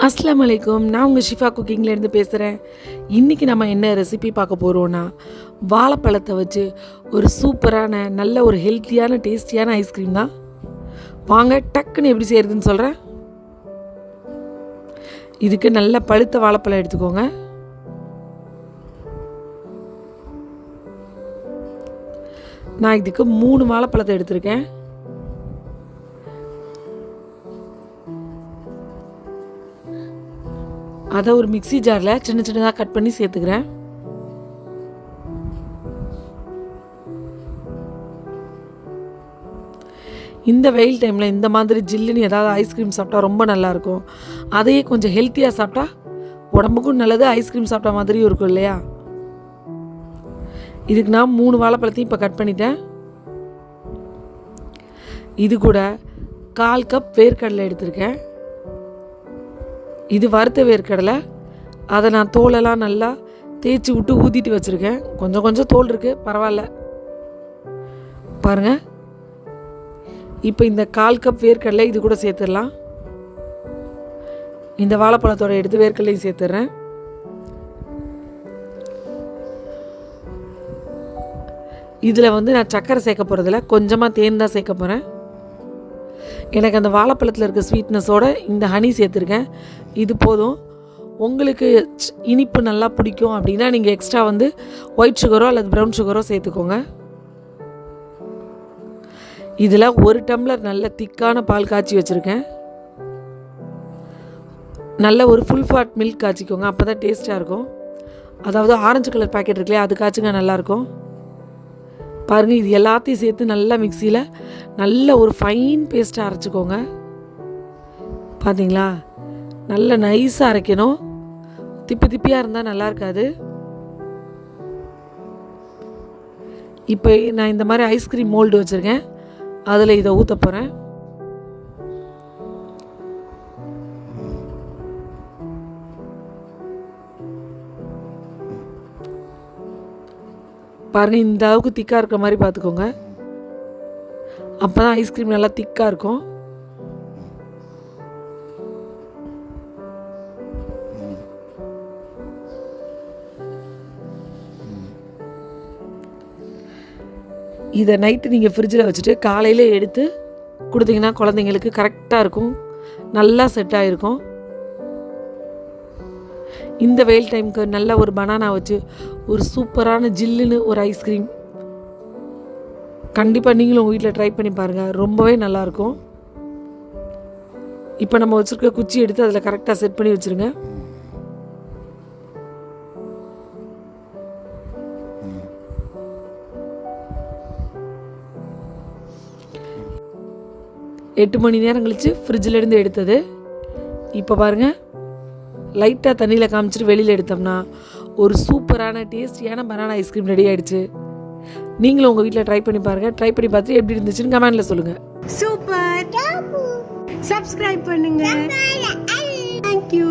அஸ்ஸலாமு அலைக்கும். நான் உங்கள் ஷிஃபா குக்கிங்லேருந்து பேசுகிறேன். இன்றைக்கி நம்ம என்ன ரெசிபி பார்க்க போகிறோன்னா, வாழைப்பழத்தை வச்சு ஒரு சூப்பரான நல்ல ஒரு ஹெல்த்தியான டேஸ்டியான ஐஸ்கிரீம் தான். வாங்க டக்குன்னு எப்படி செய்கிறதுன்னு சொல்கிறேன். இதுக்கு நல்ல பழுத்த வாழைப்பழம் எடுத்துக்கோங்க. நான் இதுக்கு 3 வாழைப்பழத்தை எடுத்திருக்கேன். அதை ஒரு மிக்ஸி ஜாரில் சின்ன சின்னதாக கட் பண்ணி சேர்த்துக்கிறேன். இந்த வெயில் டைமில் இந்த மாதிரி ஜில்லுன்னு ஏதாவது ஐஸ்கிரீம் சாப்பிட்டா ரொம்ப நல்லாயிருக்கும். அதையே கொஞ்சம் ஹெல்த்தியாக சாப்பிட்டா உடம்புக்கும் நல்லது, ஐஸ்கிரீம் சாப்பிட்டா மாதிரியும் இருக்கும் இல்லையா. இதுக்கு நான் 3 வாழைப்பழத்தையும் இப்போ கட் பண்ணிட்டேன். இது கூட 1/4 கப் வேர்க்கடலை எடுத்திருக்கேன். இது வறுத்த வேர்க்கடலை. அதை நான் தோலெல்லாம் நல்லா தேய்ச்சி விட்டு ஊற்றிட்டு வச்சுருக்கேன். கொஞ்சம் கொஞ்சம் தோல் இருக்குது, பரவாயில்ல. பாருங்கள், இப்போ இந்த 1/4 கப் வேர்க்கடலை இது கூட சேர்த்துடலாம். இந்த வாழைப்பழத்தோட எடுத்து வேர்க்கடலையும் சேர்த்துட்றேன். இதில் நான் சர்க்கரை சேர்க்க போகிறதில்ல, கொஞ்சமாக தேன் தான் சேர்க்க போகிறேன். எனக்கு அந்த வாழைப்பழத்தில் இருக்க ஸ்வீட்னஸோடு இந்த ஹனி சேர்த்துருக்கேன். இது போதும். உங்களுக்கு இனிப்பு நல்லா பிடிக்கும் அப்படின்னா நீங்கள் எக்ஸ்ட்ரா ஒயிட் சுகரோ அல்லது ப்ரௌன் சுகரோ சேர்த்துக்கோங்க. இதில் 1 டம்ளர் நல்ல திக்கான பால் காய்ச்சி வச்சுருக்கேன். நல்ல ஒரு ஃபுல் ஃபேட் மில்க் காய்ச்சிக்கோங்க, அப்போ தான் டேஸ்ட்டாக இருக்கும். அதாவது ஆரஞ்சு கலர் பேக்கெட் இருக்குல்லையா, அது காய்ச்சுங்க, நல்லாயிருக்கும். பாருங்கள், இது எல்லாத்தையும் சேர்த்து நல்லா மிக்சியில் நல்ல ஒரு ஃபைன் பேஸ்ட்டாக அரைச்சிக்கோங்க. பார்த்தீங்களா, நல்ல நைஸாக அரைக்கணும். திப்பி திப்பியாக இருந்தால் நல்லா இருக்காது. இப்போ நான் இந்த மாதிரி ஐஸ்கிரீம் மோல்டு வச்சுருக்கேன், அதில் இதை ஊற்ற போகிறேன். பாருங்கள், இந்த அளவுக்கு திக்காக இருக்கிற மாதிரி பார்த்துக்கோங்க. அப்போ தான் ஐஸ்கிரீம் நல்லா திக்காக இருக்கும். இதை நைட்டு நீங்கள் ஃப்ரிட்ஜில் வச்சுட்டு காலையில் எடுத்து கொடுத்தீங்கன்னா குழந்தைங்களுக்கு கரெக்டாக இருக்கும், நல்லா செட் ஆகிருக்கும். இந்த வெயில் டைமுக்கு நல்ல ஒரு பனானா வச்சு ஒரு சூப்பரான ஜில்லுன்னு ஒரு ஐஸ்கிரீம் கண்டிப்பாக நீங்களும் உங்கள் வீட்டில் ட்ரை பண்ணி பாருங்கள், ரொம்பவே நல்லாயிருக்கும். இப்போ நம்ம வச்சுருக்க குச்சி எடுத்து அதில் கரெக்டாக செட் பண்ணி வச்சுருங்க. எட்டு மணி நேரம் கழித்து ஃப்ரிட்ஜிலேருந்து எடுத்தது. இப்போ பாருங்கள், லைட்டாக தண்ணியில் காமிச்சிட்டு வெளியில் எடுத்தோம்னா ஒரு சூப்பரான டேஸ்டியான பனானா ஐஸ்கிரீம் ரெடி ஆகிடுச்சு. நீங்களும் உங்கள் வீட்டில் ட்ரை பண்ணி பாருங்கள். ட்ரை பண்ணி பார்த்துட்டு எப்படி இருந்துச்சுன்னு கமெண்டில் சொல்லுங்கள். சூப்பர். சப்ஸ்கிரைப் பண்ணுங்க. தேங்க்யூ.